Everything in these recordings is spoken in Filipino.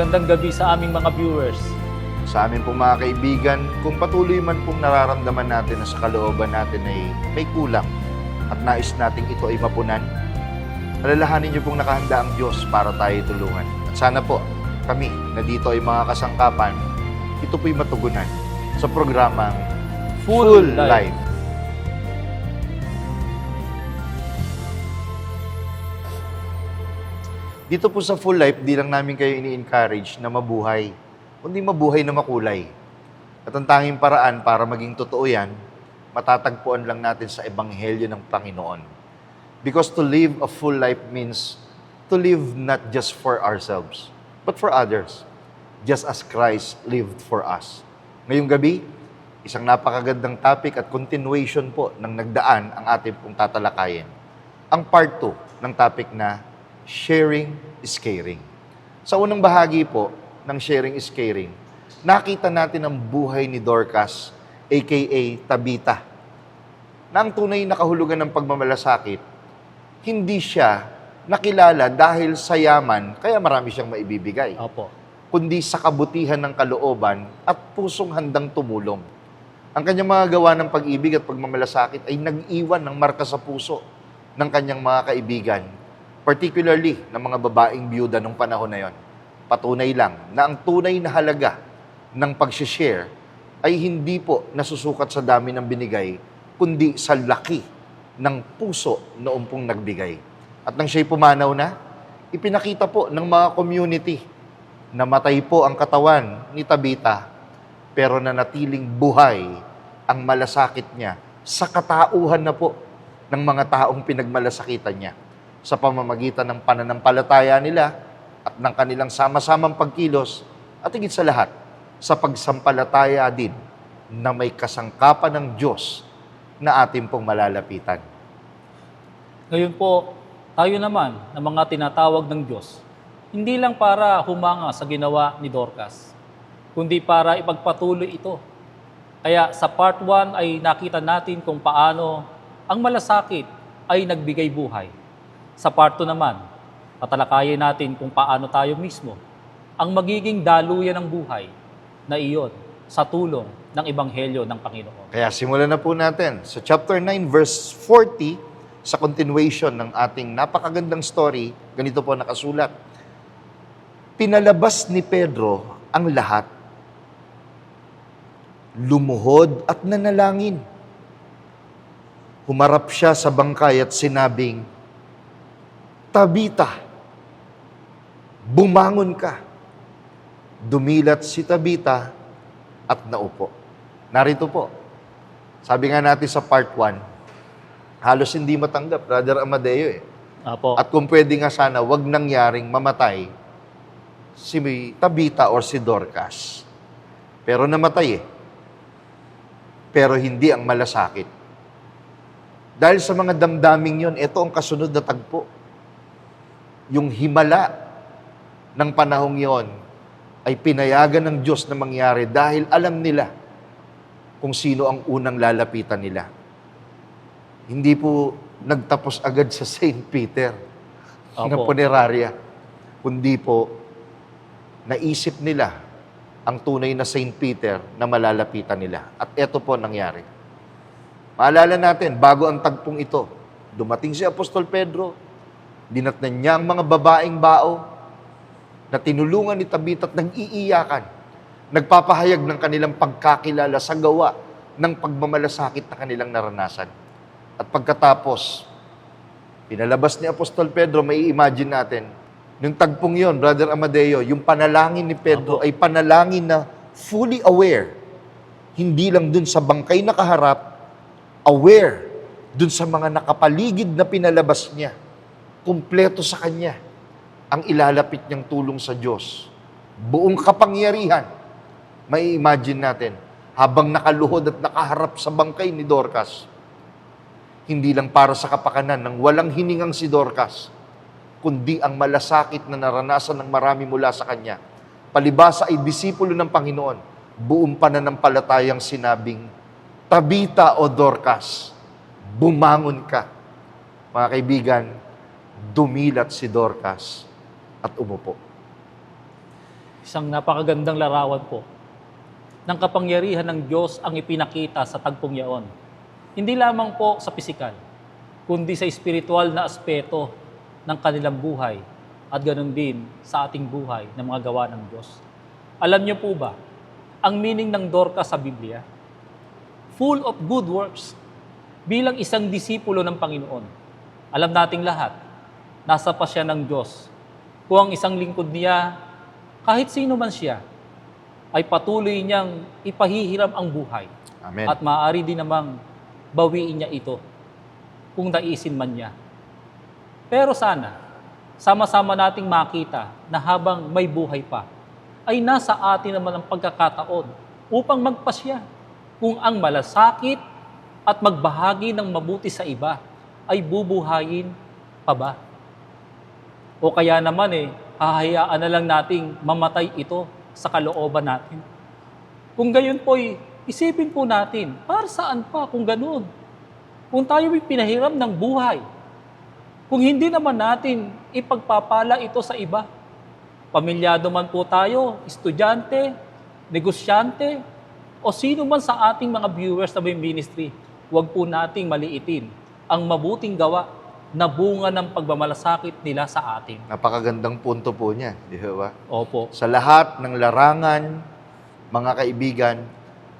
Magandang gabi sa aming mga viewers. Sa amin pong mga kaibigan, kung patuloy man pong nararamdaman natin na sa kalooban natin ay may kulang at nais nating ito ay mapunan, alalahanin niyo pong nakahanda ang Diyos para tayo tulungan. At sana po kami na dito ay mga kasangkapan, ito po'y matugunan sa programang Full Life. Dito po sa Full Life, di lang namin kayo ini-encourage na mabuhay, kundi mabuhay na makulay. At ang tanging paraan para maging totoo yan, matatagpuan lang natin sa Ebanghelyo ng Panginoon. Because to live a full life means to live not just for ourselves, but for others, just as Christ lived for us. Ngayong gabi, isang napakagandang topic at continuation po ng nagdaan ang ating pong tatalakayin. Ang part 2 ng topic na sharing is caring. Sa unang bahagi po ng sharing is caring, nakita natin ang buhay ni Dorcas, aka Tabitha, na ang tunay na kahulugan ng pagmamalasakit, hindi siya nakilala dahil sa yaman, kaya marami siyang maibibigay, Opo. kundi sa kabutihan ng kalooban at pusong handang tumulong. Ang kanyang mga gawa ng pag-ibig at pagmamalasakit ay nag-iwan ng marka sa puso ng kanyang mga kaibigan, particularly ng mga babaeng biyuda nung panahon na yon. Patunay lang na ang tunay na halaga ng pag-share ay hindi po nasusukat sa dami ng binigay, kundi sa laki ng puso noong pong nagbigay. At nang siya'y pumanaw na, ipinakita po ng mga community na matay po ang katawan ni Tabitha, pero nanatiling buhay ang malasakit niya sa katauhan na po ng mga taong pinagmalasakitan niya, sa pamamagitan ng pananampalataya nila at ng kanilang sama-samang pagkilos at higit sa lahat, sa pagsampalataya din na may kasangkapan ng Diyos na ating pong malalapitan. Ngayon po, tayo naman na mga tinatawag ng Diyos, hindi lang para humanga sa ginawa ni Dorcas, kundi para ipagpatuloy ito. Kaya sa part 1 ay nakita natin kung paano ang malasakit ay nagbigay buhay. Sa part 2 naman, tatalakayin natin kung paano tayo mismo ang magiging daluyan ng buhay na iyon sa tulong ng Ebanghelyo ng Panginoon. Kaya simulan na po natin sa chapter 9 verse 40, sa continuation ng ating napakagandang story. Ganito po nakasulat: pinalabas ni Pedro ang lahat, lumuhod at nanalangin. Humarap siya sa bangkay at sinabing, Tabitha, bumangon ka. Dumilat si Tabitha at naupo. Narito po. Sabi nga natin sa part 1, halos hindi matanggap, Brother Amadeo Opo. At kung pwede nga sana, wag nangyaring mamatay si Tabitha or si Dorcas. Pero namatay Pero hindi ang malasakit. Dahil sa mga damdaming yon, ito ang kasunod na tagpo. Yung himala ng panahong yon ay pinayagan ng Diyos na mangyari dahil alam nila kung sino ang unang lalapitan nila. Hindi po nagtapos agad sa St. Peter ng Opo. punerarya, kundi po naisip nila ang tunay na St. Peter na malalapitan nila. At eto po nangyari. Maalala natin, bago ang tagpong ito, dumating si Apostol Pedro, dinatnan niya ang mga babaeng bao na tinulungan ni Tabitha at nag-iiyakan, nagpapahayag ng kanilang pagkakilala sa gawa ng pagmamalasakit na kanilang naranasan. At pagkatapos, pinalabas ni Apostol Pedro, may imagine natin, yung tagpong yon, Brother Amadeo, yung panalangin ni Pedro ay panalangin na fully aware. Hindi lang dun sa bangkay nakaharap, aware dun sa mga nakapaligid na pinalabas niya. Kumpleto sa kanya ang ilalapit niyang tulong sa Diyos. Buong kapangyarihan. May imagine natin, habang nakaluhod at nakaharap sa bangkay ni Dorcas, hindi lang para sa kapakanan ng walang hiningang si Dorcas, kundi ang malasakit na naranasan ng marami mula sa kanya. Palibasa ay disipulo ng Panginoon, buong pananampalatayang sinabing, Tabitha o Dorcas, bumangon ka. Mga kaibigan, dumilat si Dorcas at umupo. Isang napakagandang larawan po ng kapangyarihan ng Diyos ang ipinakita sa tagpong yaon. Hindi lamang po sa pisikal, kundi sa espiritual na aspeto ng kanilang buhay at ganoon din sa ating buhay ng mga gawa ng Diyos. Alam niyo po ba, ang meaning ng Dorcas sa Biblia? Full of good works. Bilang isang disipulo ng Panginoon, alam nating lahat, nasa pa siya ng Diyos. Kung ang isang lingkod niya, kahit sino man siya, ay patuloy niyang ipahihiram ang buhay. Amen. At maaari din namang bawiin niya ito kung naisin man niya. Pero sana, sama-sama nating makita na habang may buhay pa, ay nasa atin naman ang pagkakataon upang magpasya kung ang malasakit at magbahagi ng mabuti sa iba ay bubuhayin pa ba? O kaya naman hahayaan na lang nating mamatay ito sa kalooban natin. Kung gayon po'y isipin po natin, para saan pa kung ganoon? Kung tayo ay pinahiram ng buhay, kung hindi naman natin ipagpapala ito sa iba, pamilyado man po tayo, estudyante, negosyante, o sino man sa ating mga viewers na may ministry, huwag po nating maliitin ang mabuting gawa na bunga ng pagmamalasakit nila sa atin. Napakagandang punto po niya, di ba? Opo. Sa lahat ng larangan, mga kaibigan,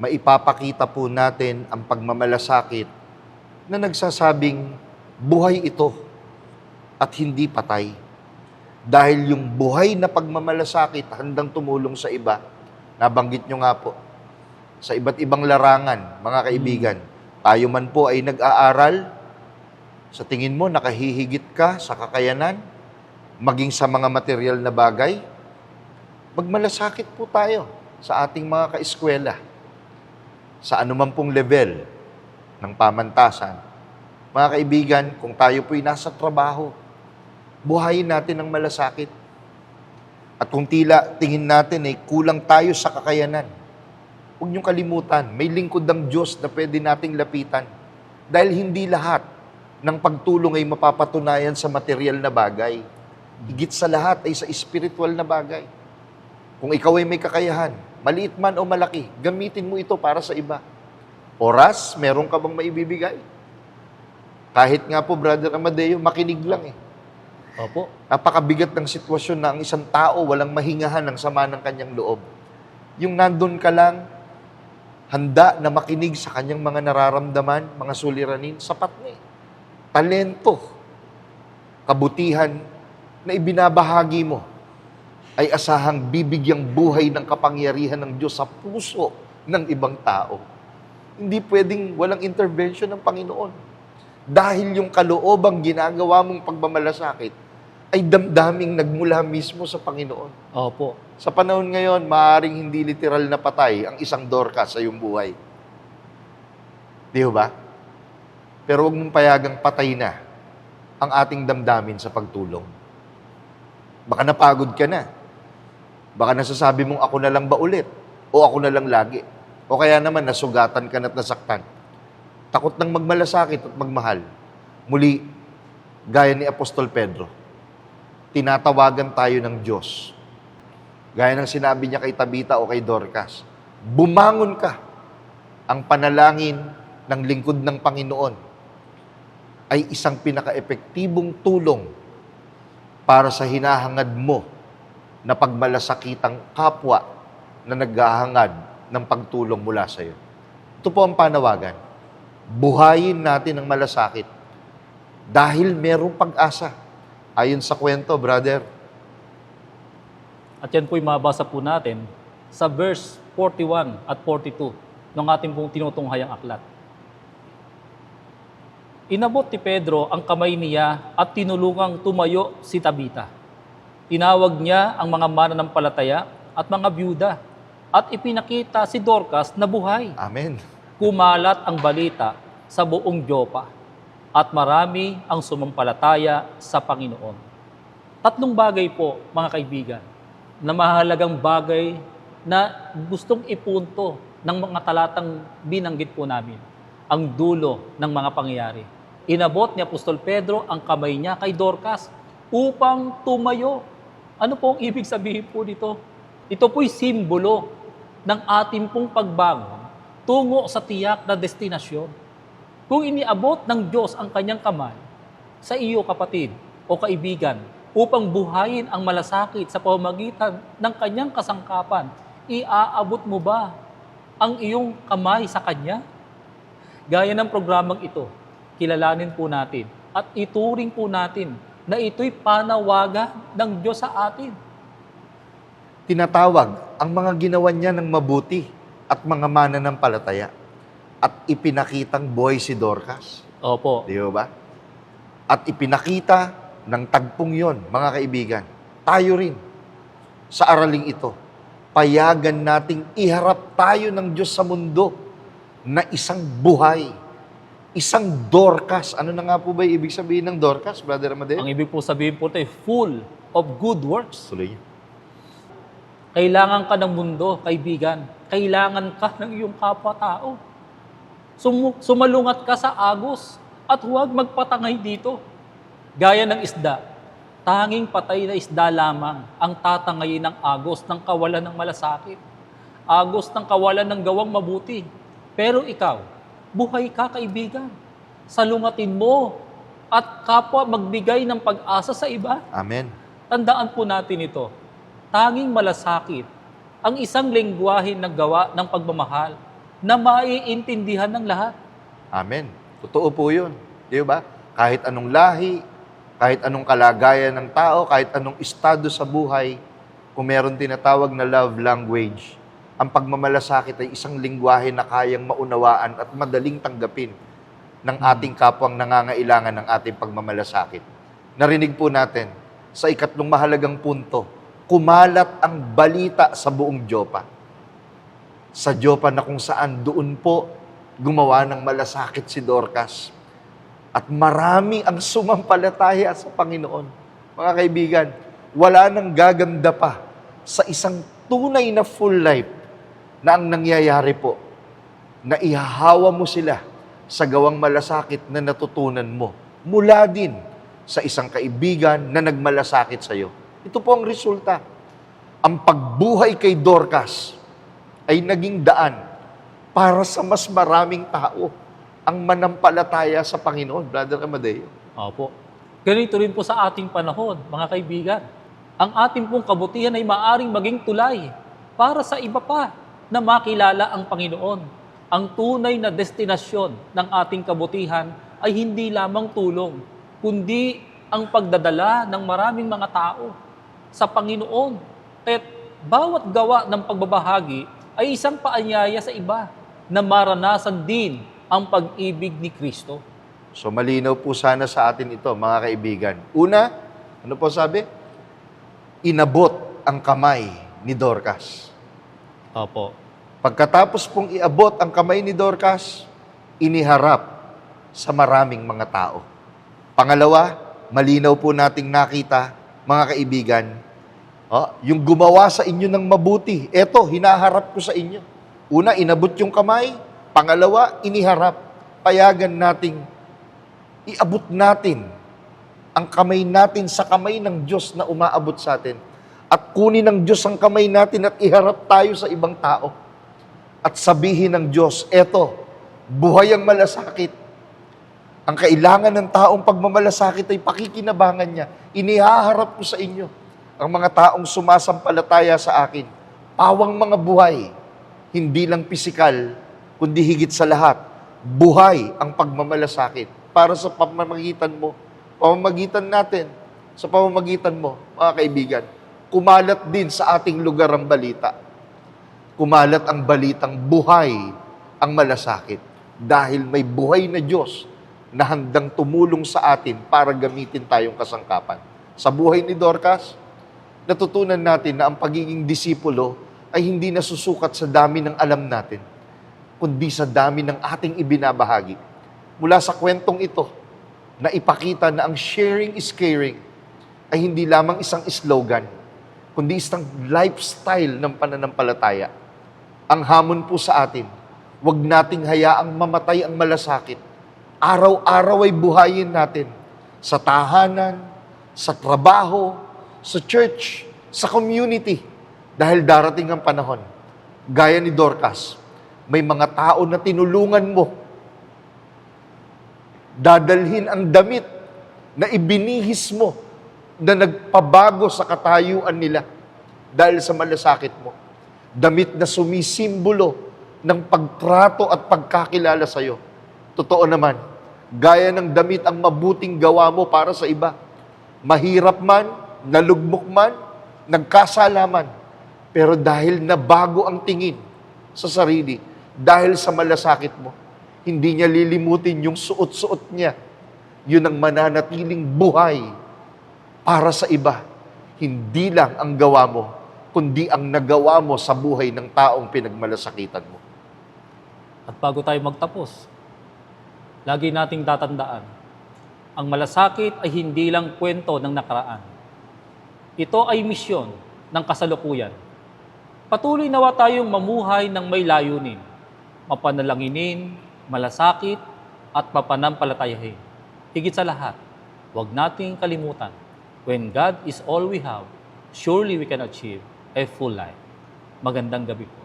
maipapakita po natin ang pagmamalasakit na nagsasabing buhay ito at hindi patay. Dahil yung buhay na pagmamalasakit handang tumulong sa iba, nabanggit nyo nga po, sa iba't ibang larangan, mga kaibigan, tayo man po ay nag-aaral, sa tingin mo, nakahihigit ka sa kakayanan, maging sa mga material na bagay, magmalasakit po tayo sa ating mga kaeskwela, sa anuman pong level ng pamantasan. Mga kaibigan, kung tayo po'y nasa trabaho, buhayin natin ang malasakit. At kung tingin natin kulang tayo sa kakayanan, huwag niyong kalimutan, may lingkod ng Diyos na pwede nating lapitan. Dahil hindi lahat ng pagtulong ay mapapatunayan sa material na bagay. Higit sa lahat ay sa spiritual na bagay. Kung ikaw ay may kakayahan, maliit man o malaki, gamitin mo ito para sa iba. Oras, meron ka bang maibibigay? Kahit nga po, Brother Amadeo, makinig lang Opo. Napakabigat ng sitwasyon na ang isang tao walang mahingahan ng sama ng kanyang loob. Yung nandun ka lang, handa na makinig sa kanyang mga nararamdaman, mga suliranin, sapat na talento, kabutihan na ibinabahagi mo ay asahang bibigyang buhay ng kapangyarihan ng Diyos sa puso ng ibang tao. Hindi pwedeng walang intervention ng Panginoon. Dahil yung kaloobang ginagawa mong pagmamalasakit ay damdaming nagmula mismo sa Panginoon. Opo. Sa panahon ngayon, maaaring hindi literal na patay ang isang Dorcas sa iyong buhay. Di ba? Pero huwag mong payagang patay na ang ating damdamin sa pagtulong. Baka napagod ka na. Baka nasasabi mong ako na lang ba ulit? O ako na lang lagi? O kaya naman nasugatan ka na't nasaktan. Takot ng magmalasakit at magmahal. Muli, gaya ni Apostol Pedro, tinatawagan tayo ng Diyos. Gaya ng sinabi niya kay Tabita o kay Dorcas, bumangon ka. Ang panalangin ng lingkod ng Panginoon ay isang pinaka-epektibong tulong para sa hinahangad mo na pagmalasakitang kapwa na naghahangad ng pagtulong mula sa iyo. Ito po ang panawagan. Buhayin natin ang malasakit dahil merong pag-asa. Ayon sa kwento, brother. At yan po'y mabasa po natin sa verse 41 at 42 ng ating pong tinutunghayang aklat. Inabot ni Pedro ang kamay niya at tinulungang tumayo si Tabita. Tinawag niya ang mga mananampalataya at mga byuda at ipinakita si Dorcas na buhay. Amen. Kumalat ang balita sa buong Jopa at marami ang sumampalataya sa Panginoon. Tatlong bagay po, mga kaibigan, na mahalagang bagay na gustong ipunto ng mga talatang binanggit po namin, ang dulo ng mga pangyayari. Inabot ni Apostol Pedro ang kamay niya kay Dorcas upang tumayo. Ano po ang ibig sabihin po dito? Ito po'y simbolo ng ating pong pagbangon tungo sa tiyak na destinasyon. Kung iniabot ng Diyos ang kanyang kamay sa iyo, kapatid o kaibigan, upang buhayin ang malasakit sa pamamagitan ng kanyang kasangkapan, iaabot mo ba ang iyong kamay sa kanya? Gaya ng programang ito, kilalanin po natin at ituring po natin na ito'y panawagan ng Diyos sa atin. Tinatawag ang mga ginawa niya ng mabuti at mga mananampalataya at ipinakitang buhay si Dorcas. Opo. Di ba? At ipinakita ng tagpong yon, mga kaibigan, tayo rin sa araling ito. Payagan nating iharap tayo ng Diyos sa mundo na isang buhay, isang Dorcas. Ano na nga po ba ibig sabihin ng Dorcas, Brother Amadeo? Ang ibig po sabihin po ito ay full of good works. Tuloy niyo. Kailangan ka ng mundo, kaibigan. Kailangan ka ng iyong kapwa-tao. Sumalungat ka sa agos at huwag magpatangay dito. Gaya ng isda, tanging patay na isda lamang ang tatangayin ng agos ng kawalan ng malasakit. Agos ng kawalan ng gawang mabuti. Pero ikaw, buhay ka, kaibigan. Salungatin mo at kapwa magbigay ng pag-asa sa iba. Amen. Tandaan po natin ito. Tanging malasakit ang isang lengguwahe ng gawa ng pagmamahal na maiintindihan ng lahat. Amen. Totoo po yun. Di ba? Kahit anong lahi, kahit anong kalagayan ng tao, kahit anong estado sa buhay, kung meron tinatawag na love language, ang pagmamalasakit ay isang lingwahe na kayang maunawaan at madaling tanggapin ng ating kapwang nangangailangan ng ating pagmamalasakit. Narinig po natin sa ikatlong mahalagang punto, kumalat ang balita sa buong Jopa. Sa Jopa na kung saan doon po gumawa ng malasakit si Dorcas. At marami ang sumampalataya sa Panginoon. Mga kaibigan, wala nang gaganda pa sa isang tunay na full life na ang nangyayari po, na ihahawa mo sila sa gawang malasakit na natutunan mo mula din sa isang kaibigan na nagmalasakit sa iyo. Ito po ang resulta. Ang pagbuhay kay Dorcas ay naging daan para sa mas maraming tao ang manampalataya sa Panginoon, Brother Amadeo. Opo. Ganito rin po sa ating panahon, mga kaibigan. Ang ating pong kabutihan ay maaring maging tulay para sa iba pa na makilala ang Panginoon. Ang tunay na destinasyon ng ating kabutihan ay hindi lamang tulong, kundi ang pagdadala ng maraming mga tao sa Panginoon. Kaya't bawat gawa ng pagbabahagi ay isang paanyaya sa iba na maranasan din ang pag-ibig ni Kristo. So malinaw po sana sa atin ito, mga kaibigan. Una, ano po sabi? Inabot ang kamay ni Dorcas. Opo. Pagkatapos pong iabot ang kamay ni Dorcas, iniharap sa maraming mga tao. Pangalawa, malinaw po nating nakita, mga kaibigan, yung gumawa sa inyo ng mabuti, eto, hinaharap ko sa inyo. Una, inabot yung kamay. Pangalawa, iniharap. Payagan nating iabot natin ang kamay natin sa kamay ng Diyos na umaabot sa atin. At kunin ng Diyos ang kamay natin at iharap tayo sa ibang tao. At sabihin ng Diyos, eto, buhay ang malasakit. Ang kailangan ng taong pagmamalasakit ay pakikinabangan niya. Inihaharap ko sa inyo ang mga taong sumasampalataya sa akin. Pawang mga buhay, hindi lang pisikal, kundi higit sa lahat, buhay ang pagmamalasakit para sa pamamagitan mo, pamamagitan natin, sa pamamagitan mo, mga kaibigan. Kumalat din sa ating lugar ang balita. Kumalat ang balitang buhay ang malasakit dahil may buhay na Diyos na handang tumulong sa atin para gamitin tayong kasangkapan. Sa buhay ni Dorcas, natutunan natin na ang pagiging disipulo ay hindi nasusukat sa dami ng alam natin, kundi sa dami ng ating ibinabahagi. Mula sa kwentong ito, na ipakita na ang sharing is caring ay hindi lamang isang slogan, kundi isang lifestyle ng pananampalataya. Ang hamon po sa atin, huwag nating hayaang mamatay ang malasakit. Araw-araw ay buhayin natin sa tahanan, sa trabaho, sa church, sa community. Dahil darating ang panahon, gaya ni Dorcas, may mga tao na tinulungan mo. Dadalhin ang damit na ibinihis mo, na nagpabago sa katayuan nila dahil sa malasakit mo. Damit na sumisimbolo ng pagtrato at pagkakilala sa iyo. Totoo naman, gaya ng damit ang mabuting gawa mo para sa iba. Mahirap man, nalugmok man, nagkasala man, pero dahil nabago ang tingin sa sarili, dahil sa malasakit mo, hindi niya lilimutin yung suot-suot niya. Yun ang mananatiling buhay para sa iba. Hindi lang ang gawa mo, kundi ang nagawa mo sa buhay ng taong pinagmalasakitan mo. At bago tayo magtapos, lagi nating tatandaan, ang malasakit ay hindi lang kwento ng nakaraan. Ito ay misyon ng kasalukuyan. Patuloy nawa tayong mamuhay ng may layunin, mapanalanginin, malasakit, at mapanampalatayahin. Higit sa lahat, huwag nating kalimutan, when God is all we have, surely we can achieve a full life. Magandang gabi po.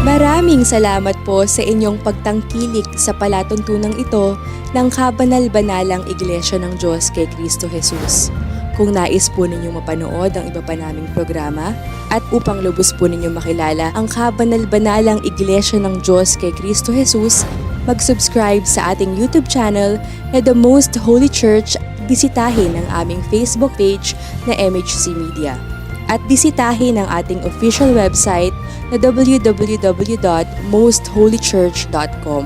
Maraming salamat po sa inyong pagtangkilik sa palatuntunang ito ng Kabanal-Banalang Iglesia ng Diyos kay Kristo Jesus. Kung nais po ninyong mapanood ang iba pa naming programa at upang lubos po ninyong makilala ang Kabanal-Banalang Iglesia ng Diyos kay Kristo Jesus, mag-subscribe sa ating YouTube channel na The Most Holy Church, bisitahin ang aming Facebook page na MHC Media. At bisitahin ang ating official website na www.mostholychurch.com.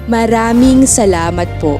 Maraming salamat po.